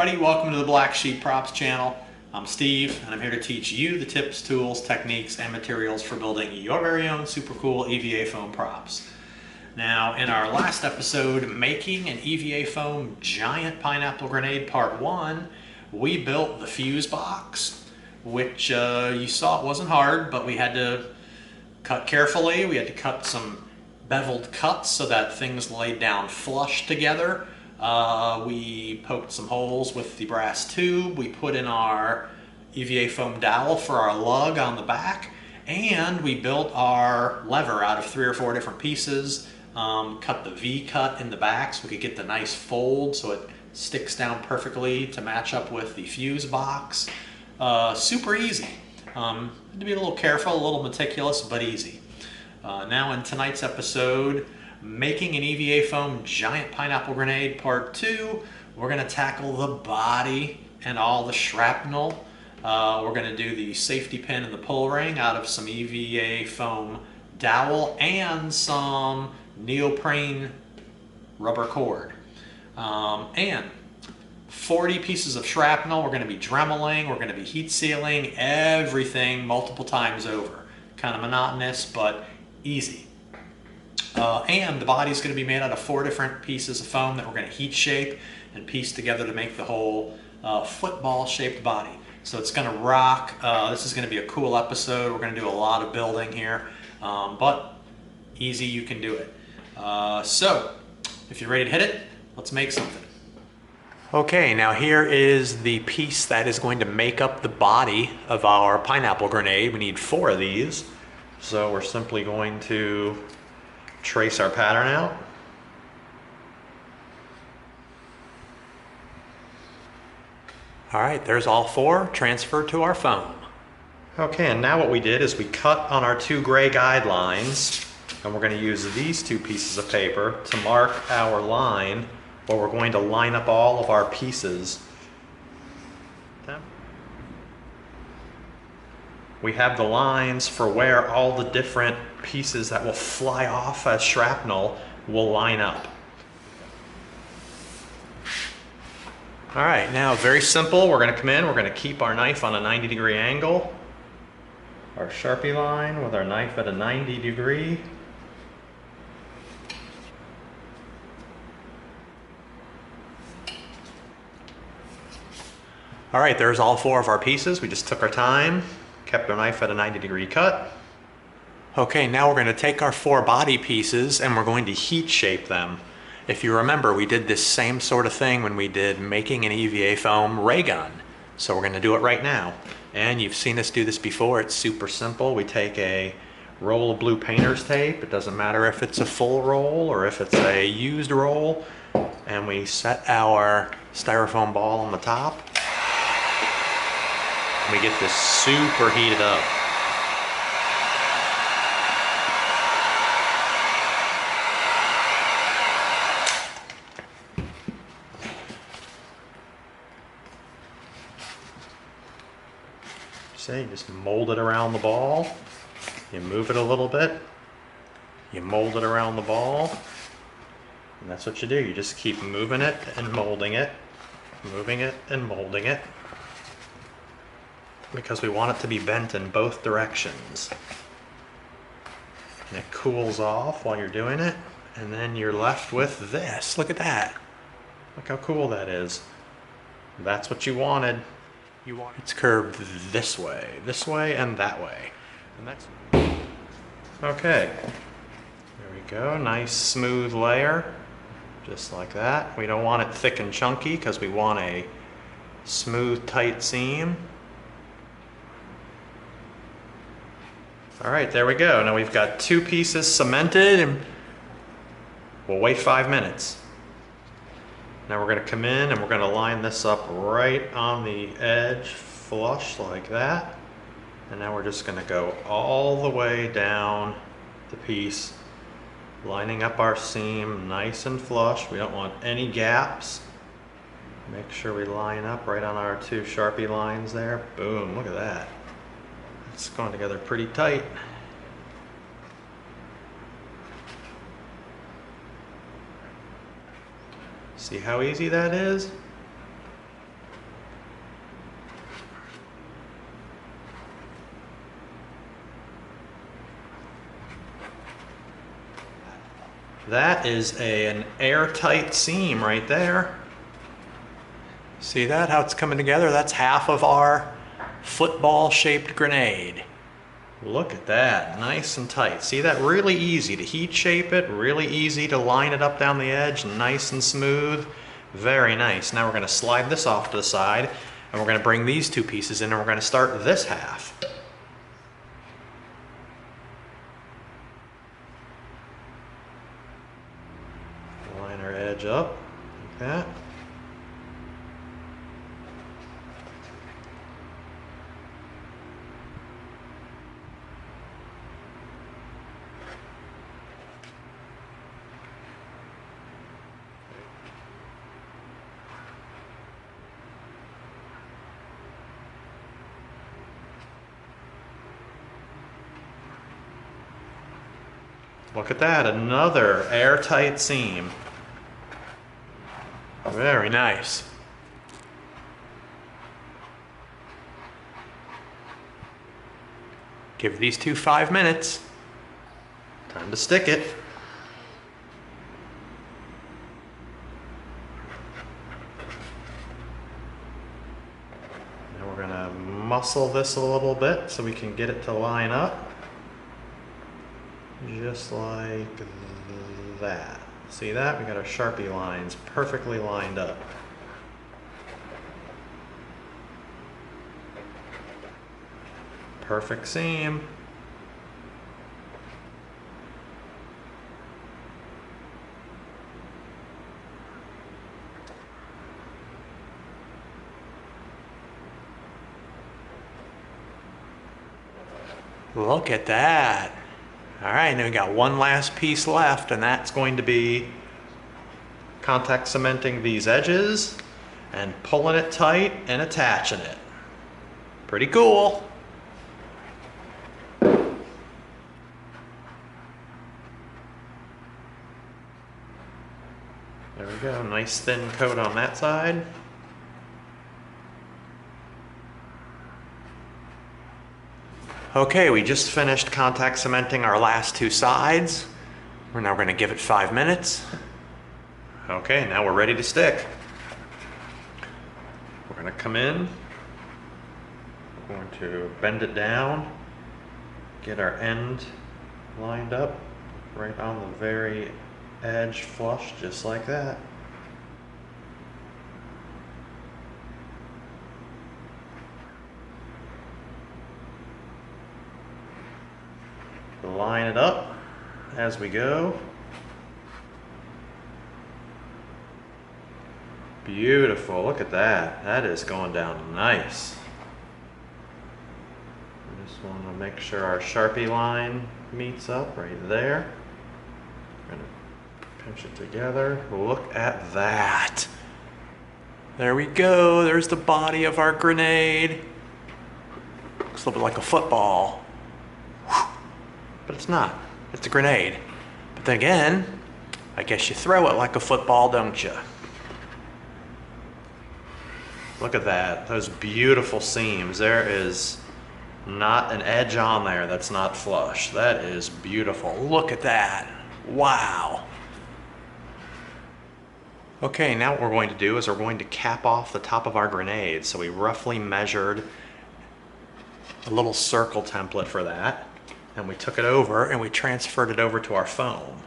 everybody, welcome to the Black Sheep Props channel. I'm Steve and I'm here to teach you the tips, tools, techniques, and materials for building your very own super cool EVA foam props. Now in our last episode, making an EVA foam giant pineapple grenade part 1, we built the fuse box, which you saw it wasn't hard, but we had to cut carefully. We had to cut some beveled cuts so that things laid down flush together. We poked some holes with the brass tube. We put in our EVA foam dowel for our lug on the back, and we built our lever out of 3 or 4 different pieces. Cut the V cut in the back so we could get the nice fold so it sticks down perfectly to match up with the fuse box. Super easy. Had to be a little careful, a little meticulous, but easy. Now in tonight's episode, making an EVA foam giant pineapple grenade part 2, we're going to tackle the body and all the shrapnel. We're going to do the safety pin and the pull ring out of some EVA foam dowel and some neoprene rubber cord. And 40 pieces of shrapnel. We're going to be dremeling, we're going to be heat sealing everything multiple times over. Kind of monotonous, but easy. And the body's going to be made out of 4 different pieces of foam that we're going to heat shape and piece together to make the whole football shaped body. So it's going to rock. This is going to be a cool episode. We're going to do a lot of building here, but easy, you can do it. So if you're ready to hit it, let's make something. Okay, now here is the piece that is going to make up the body of our pineapple grenade. We need 4 of these. So we're simply going to trace our pattern out. All right, there's all 4 transferred to our foam. Okay, and now what we did is we cut on our 2 gray guidelines, and we're going to use these 2 pieces of paper to mark our line where we're going to line up all of our pieces. We have the lines for where all the different pieces that will fly off as shrapnel will line up. All right, now very simple. We're going to come in, we're going to keep our knife on a 90-degree angle. Our Sharpie line with our knife at a 90 degree. All right, there's all 4 of our pieces. We just took our time, kept our knife at a 90-degree cut. Okay, now we're going to take our 4 body pieces and we're going to heat shape them. If you remember, we did this same sort of thing when we did making an EVA foam ray gun. So we're going to do it right now. And you've seen us do this before. It's super simple. We take a roll of blue painter's tape. It doesn't matter if it's a full roll or if it's a used roll. And we set our styrofoam ball on the top. We get this super heated up. So you just mold it around the ball. You move it a little bit. You mold it around the ball. And that's what you do. You just keep moving it and molding it, moving it and molding it, because we want it to be bent in both directions. And it cools off while you're doing it, and then you're left with this. Look at that. Look how cool that is. That's what you wanted. It's curved this way, and that way. And that's okay. There we go. Nice smooth layer, just like that. We don't want it thick and chunky because we want a smooth, tight seam. All right, there we go. Now we've got 2 pieces cemented, and we'll wait 5 minutes. Now we're going to come in and we're going to line this up right on the edge, flush like that. And now we're just going to go all the way down the piece, lining up our seam nice and flush. We don't want any gaps. Make sure we line up right on our 2 Sharpie lines there. Boom, look at that. It's going together pretty tight. See how easy that is? That is an airtight seam right there. See that, how it's coming together? That's half of our football-shaped grenade. Look at that, nice and tight. See that, really easy to heat shape it, really easy to line it up down the edge, nice and smooth. Very nice. Now we're going to slide this off to the side, and we're going to bring these two pieces in, and we're going to start this half. Line our edge up like that. Look at that, another airtight seam. Very nice. Give these two 5 minutes. Time to stick it. Now we're gonna muscle this a little bit so we can get it to line up. Just like that. See that? We got our Sharpie lines perfectly lined up. Perfect seam. Look at that. All right, now we got one last piece left, and that's going to be contact cementing these edges and pulling it tight and attaching it. Pretty cool. There we go, nice thin coat on that side. Okay, we just finished contact cementing our last two sides. We're now going to give it 5 minutes. Okay, now we're ready to stick. We're going to come in. We're going to bend it down, get our end lined up right on the very edge flush, just like that. Line it up as we go. Beautiful, look at that. That is going down nice. I just want to make sure our Sharpie line meets up right there. I'm going to pinch it together. Look at that. There we go. There's the body of our grenade. Looks a little bit like a football. But it's not. It's a grenade. But then again, I guess you throw it like a football, don't you? Look at that. Those beautiful seams. There is not an edge on there that's not flush. That is beautiful. Look at that. Wow. Okay, now what we're going to do is we're going to cap off the top of our grenade. So we roughly measured a little circle template for that. And we took it over and we transferred it over to our foam.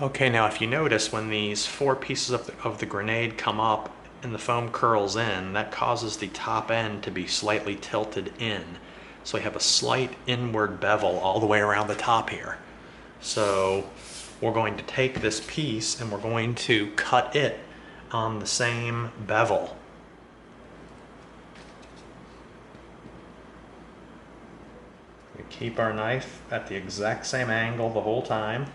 Okay, now if you notice, when these 4 pieces of the grenade come up and the foam curls in, that causes the top end to be slightly tilted in. So we have a slight inward bevel all the way around the top here. So we're going to take this piece and we're going to cut it on the same bevel. We keep our knife at the exact same angle the whole time,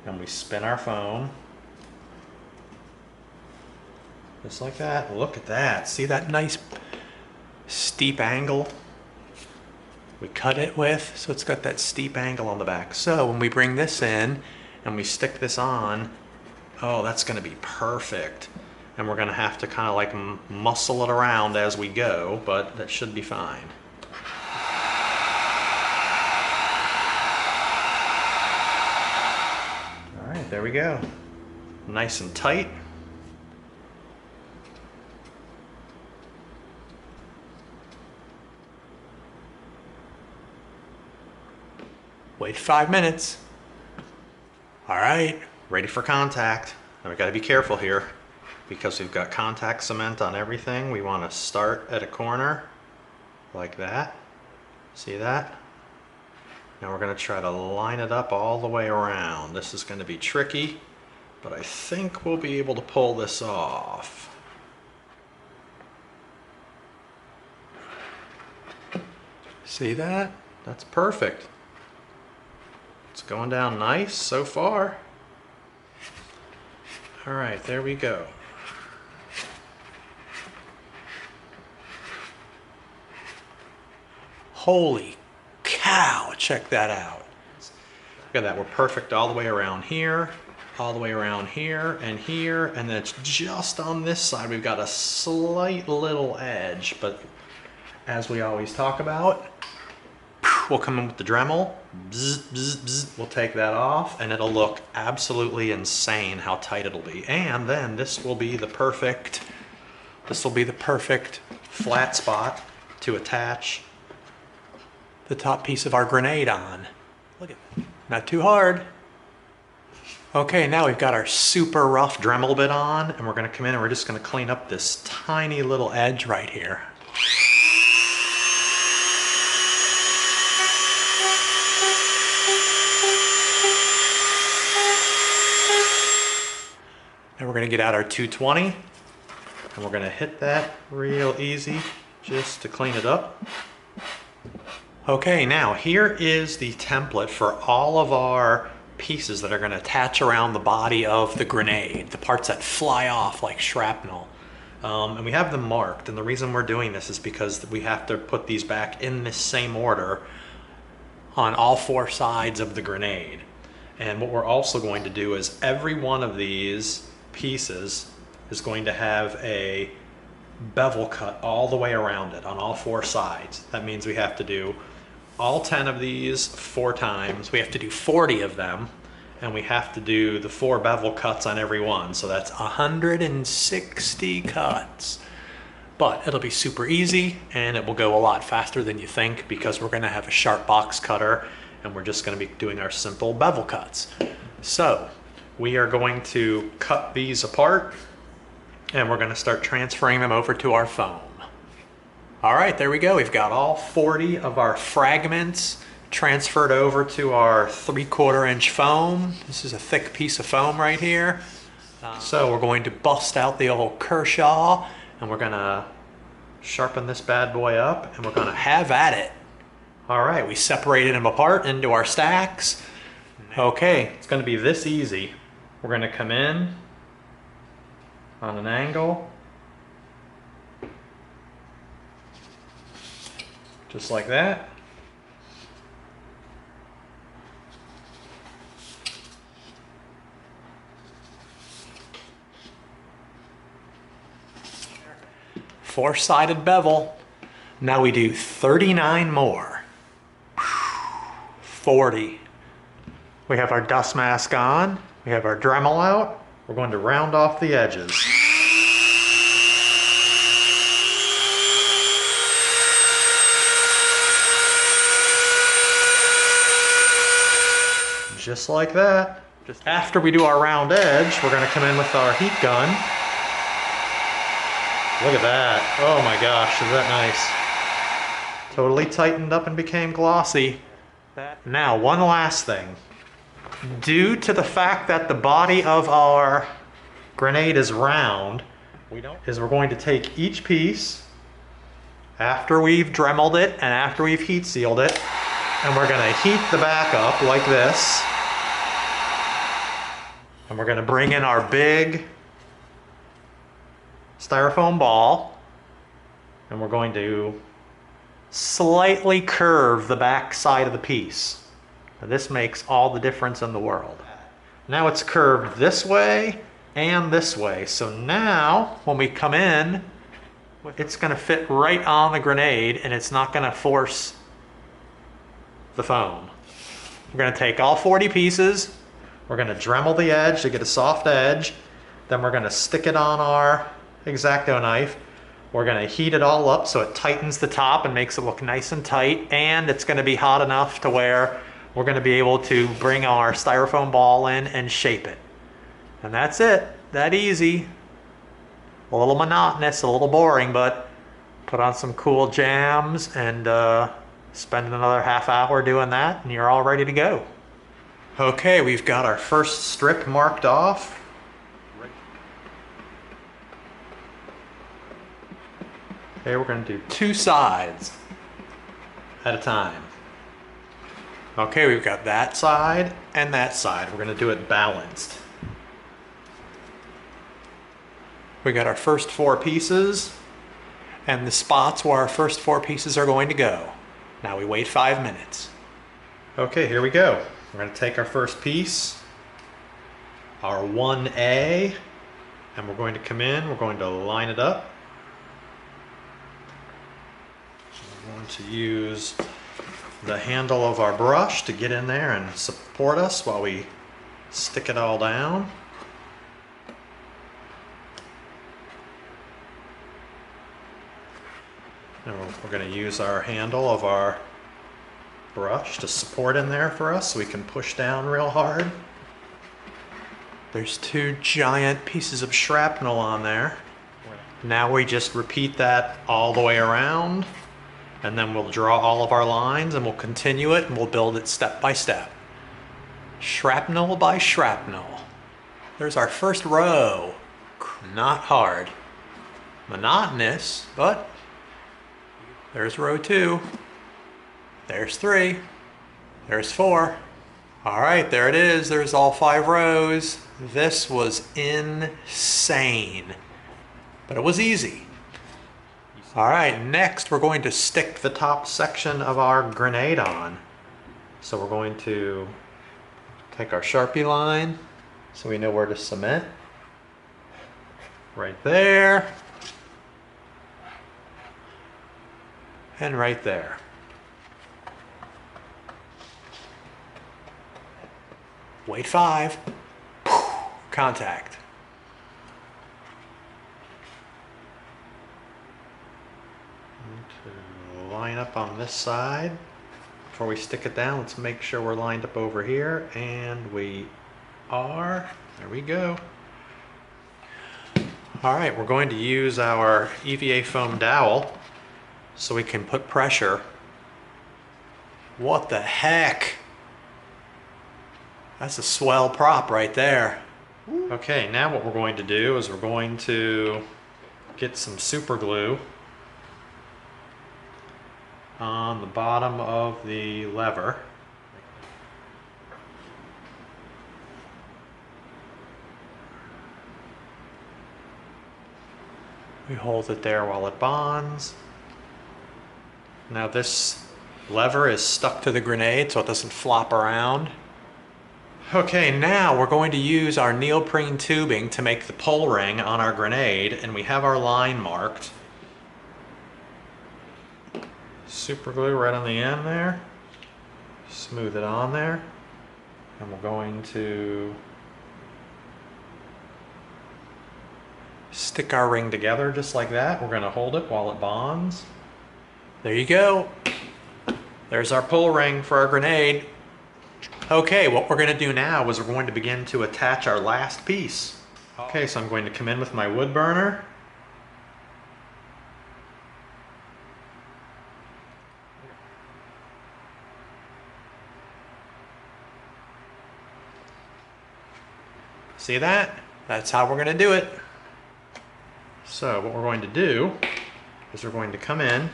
and we spin our foam just like that. Look at that. See that nice steep angle we cut it with? So it's got that steep angle on the back. So when we bring this in and we stick this on, oh, that's going to be perfect. And we're going to have to kind of like muscle it around as we go, but that should be fine. there we go. Nice and tight. Wait 5 minutes. All right, ready for contact. Now we gotta be careful here because we've got contact cement on everything. We wanna start at a corner like that. See that? Now we're gonna try to line it up all the way around. This is gonna be tricky, but I think we'll be able to pull this off. See that? That's perfect. It's going down nice so far. All right, there we go. Holy cow, check that out. Look at that, we're perfect all the way around here, all the way around here, and then it's just on this side. We've got a slight little edge, but as we always talk about, we'll come in with the Dremel, bzz, bzz, bzz. We'll take that off, and it'll look absolutely insane how tight it'll be. And then this will be the perfect flat spot to attach the top piece of our grenade on. Look at that, not too hard. Okay, now we've got our super rough Dremel bit on, and we're gonna come in and we're just gonna clean up this tiny little edge right here. And we're gonna get out our 220 and we're gonna hit that real easy just to clean it up. Okay, now here is the template for all of our pieces that are gonna attach around the body of the grenade, the parts that fly off like shrapnel. And we have them marked, and the reason we're doing this is because we have to put these back in this same order on all 4 sides of the grenade. And what we're also going to do is every one of these pieces is going to have a bevel cut all the way around it on all 4 sides. That means we have to do all 10 of these 4 times. We have to do 40 of them, and we have to do the 4 bevel cuts on every one. So that's 160 cuts. But it'll be super easy, and it will go a lot faster than you think because we're gonna have a sharp box cutter, and we're just gonna be doing our simple bevel cuts. So we are going to cut these apart, and we're gonna start transferring them over to our foam. All right, there we go. We've got all 40 of our fragments transferred over to our 3/4 inch foam. This is a thick piece of foam right here. So we're going to bust out the old Kershaw, and we're gonna sharpen this bad boy up, and we're gonna have at it. All right, we separated them apart into our stacks. Okay, it's gonna be this easy. We're gonna come in on an angle, just like that. Four-sided bevel. Now we do 39 more. 40. We have our dust mask on. We have our Dremel out. We're going to round off the edges. Just like that. Just after we do our round edge, we're going to come in with our heat gun. Look at that. Oh my gosh, is that nice. Totally tightened up and became glossy. Now, one last thing. Due to the fact that the body of our grenade is round, we're going to take each piece after we've Dremeled it and after we've heat sealed it, and we're going to heat the back up like this. And we're going to bring in our big styrofoam ball, and we're going to slightly curve the back side of the piece. Now, this makes all the difference in the world. Now it's curved this way and this way. So now when we come in, it's going to fit right on the grenade, and it's not going to force the foam. We're going to take all 40 pieces. We're gonna Dremel the edge to get a soft edge. Then we're gonna stick it on our X-Acto knife. We're gonna heat it all up so it tightens the top and makes it look nice and tight. And it's gonna be hot enough to where we're gonna be able to bring our styrofoam ball in and shape it. And that's it, that easy. A little monotonous, a little boring, but put on some cool jams and spend another half hour doing that and you're all ready to go. Okay, we've got our first strip marked off. Okay, we're going to do 2 sides at a time. Okay, we've got that side and that side. We're going to do it balanced. We got our first 4 pieces and the spots where our first 4 pieces are going to go. Now we wait 5 minutes. Okay, here we go. We're going to take our first piece, our 1A, and we're going to come in, we're going to line it up. We're going to use the handle of our brush to get in there and support us while we stick it all down. And we're going to use our handle of our brush to support in there for us so we can push down real hard. There's 2 giant pieces of shrapnel on there. Now we just repeat that all the way around, and then we'll draw all of our lines and we'll continue it and we'll build it step by step. Shrapnel by shrapnel. There's our first row. Not hard. Monotonous, but there's row 2. There's 3. There's 4. All right, there it is. There's all 5 rows. This was insane, but it was easy. All right, next we're going to stick the top section of our grenade on. So we're going to take our Sharpie line so we know where to cement. Right there. And right there. Wait 5. Contact. To line up on this side. Before we stick it down, let's make sure we're lined up over here, and we are. There we go. All right, we're going to use our EVA foam dowel so we can put pressure. What the heck? That's a swell prop right there. Okay, now what we're going to do is we're going to get some super glue on the bottom of the lever. We hold it there while it bonds. Now this lever is stuck to the grenade so it doesn't flop around. Okay, now we're going to use our neoprene tubing to make the pull ring on our grenade, and we have our line marked. Super glue right on the end there. Smooth it on there. And we're going to stick our ring together just like that. We're going to hold it while it bonds. There you go. There's our pull ring for our grenade. Okay, what we're going to do now is we're going to begin to attach our last piece. Okay, so I'm going to come in with my wood burner. See that? That's how we're going to do it. So what we're going to do is we're going to come in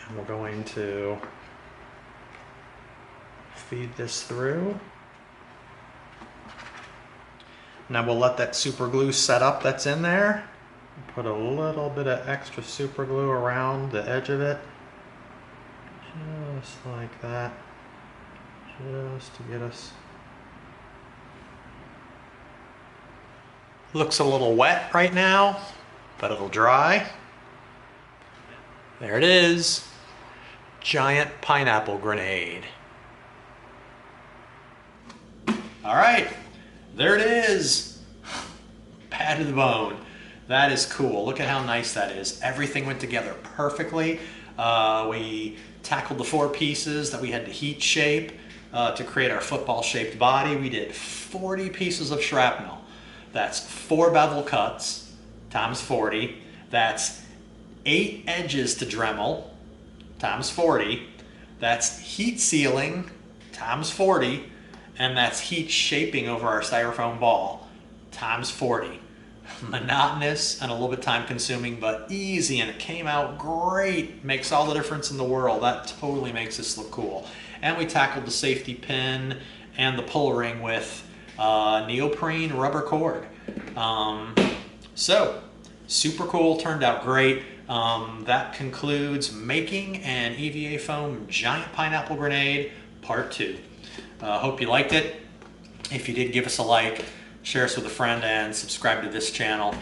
and we're going to feed this through. Now we'll let that super glue set up that's in there. Put a little bit of extra super glue around the edge of it. Just like that. Just to get us. Looks a little wet right now, but it'll dry. There it is. Giant pineapple grenade. All right, there it is. Bad to the bone. That is cool. Look at how nice that is. Everything went together perfectly. We tackled the 4 pieces that we had to heat shape to create our football-shaped body. We did 40 pieces of shrapnel. That's 4 bevel cuts times 40. That's 8 edges to Dremel times 40. That's heat sealing times 40. And that's heat shaping over our styrofoam ball times 40. Monotonous and a little bit time consuming, but easy, and it came out great. Makes all the difference in the world. That totally makes this look cool. And we tackled the safety pin and the pull ring with neoprene rubber cord. So super cool, turned out great. That concludes making an EVA foam giant pineapple grenade part 2. Hope you liked it. If you did, give us a like, share us with a friend, and subscribe to this channel.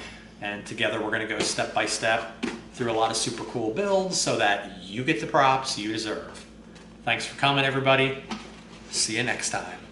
And together we're going to go step by step through a lot of super cool builds so that you get the props you deserve. Thanks for coming, everybody. See you next time.